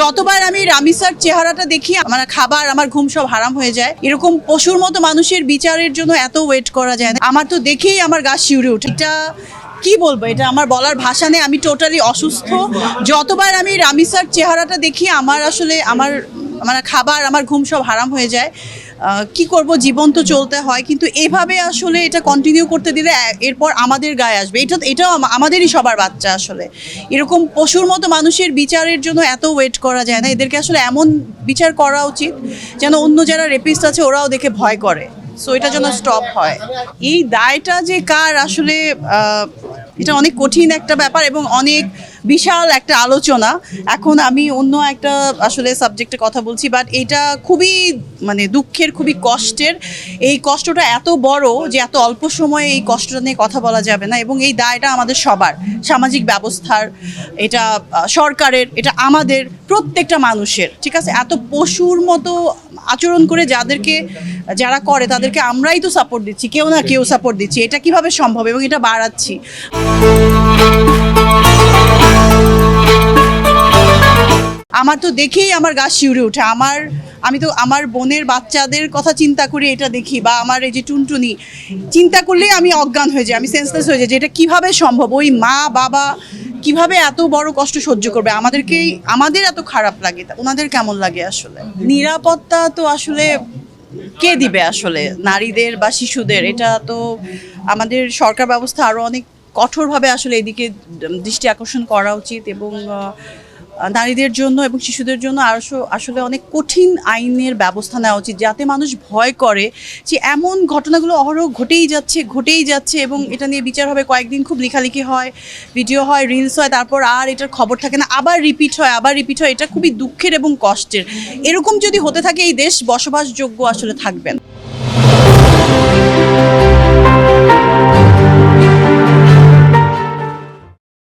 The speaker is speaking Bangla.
যতবার আমি রামিসার চেহারাটা দেখি আমার খাবার আমার ঘুম সব হারাম হয়ে যায়। এরকম পশুর মতো মানুষের বিচারের জন্য এত ওয়েট করা যায় না। আমার তো দেখেই আমার গা শিউরে ওঠে। এটা কি বলবো, এটা আমার বলার ভাষা নেই। আমি টোটালি অসুস্থ। যতবার আমি রামিসার চেহারাটা দেখি আমার খাবার আমার ঘুম সব হারাম হয়ে যায়। কি করব, জীবন তো চলতে হয়, কিন্তু এভাবে আসলে এটা কন্টিনিউ করতে দিলে এরপর আমাদের গায়ে আসবে। এটাও আমাদেরই সবার বাচ্চা। আসলে এরকম পশুর মতো মানুষের বিচারের জন্য এত ওয়েট করা যায় না। এদেরকে আসলে এমন বিচার করা উচিত যেন অন্য যারা রেপিস্ট আছে ওরাও দেখে ভয় করে। সো এটা যেন স্টপ হয়। এই দায়টা যে কার, আসলে এটা অনেক কঠিন একটা ব্যাপার এবং অনেক বিশাল একটা আলোচনা। এখন আমি অন্য একটা আসলে সাবজেক্টে কথা বলছি, বাট এটা খুবই দুঃখের, খুবই কষ্টের। এই কষ্টটা এত বড় যে এত অল্প সময়ে এই কষ্টটা নিয়ে কথা বলা যাবে না। এবং এই দায়টা আমাদের সবার, সামাজিক ব্যবস্থার, এটা সরকারের, এটা আমাদের প্রত্যেকটা মানুষের। ঠিক আছে, এত পশুর মতো আচরণ করে যারা করে তাদেরকে আমরাই তো সাপোর্ট দিচ্ছি, কেউ না কেউ সাপোর্ট দিচ্ছি। এটা কিভাবে সম্ভব এবং এটা বাড়াচ্ছি। আমার তো দেখেই আমার গা শিউরে ওঠে। আমি তো আমার বোনের বাচ্চাদের কথা চিন্তা করি, এটা দেখি, বা আমার এই যে টুনটুনি চিন্তা করলেই আমি অজ্ঞান হয়ে যাই, আমি সেন্সলেস হয়ে যাই যে এটা কিভাবে সম্ভব। ওই মা বাবা কিভাবে এত বড় কষ্ট সহ্য করবে? আমাদের এত খারাপ লাগে, ওনাদের কেমন লাগে? আসলে নিরাপত্তা তো আসলে কে দিবে আসলে নারীদের বা শিশুদের? এটা তো আমাদের সরকার ব্যবস্থা আরো অনেক কঠোরভাবে আসলে এদিকে দৃষ্টি আকর্ষণ করা উচিত। এবং নারীদের জন্য এবং শিশুদের জন্য আসলে অনেক কঠিন আইনের ব্যবস্থা নেওয়া উচিত, যাতে মানুষ ভয় করে যে এমন ঘটনাগুলো অহরহ ঘটেই যাচ্ছে এবং এটা নিয়ে বিচার হবে। কয়েকদিন খুব লেখালেখি হয়, ভিডিও হয়, রিলস হয়, তারপর আর এটার খবর থাকে না, আবার রিপিট হয়। এটা খুবই দুঃখের এবং কষ্টের। এরকম যদি হতে থাকে এই দেশ বসবাসযোগ্য আসলে থাকবে না।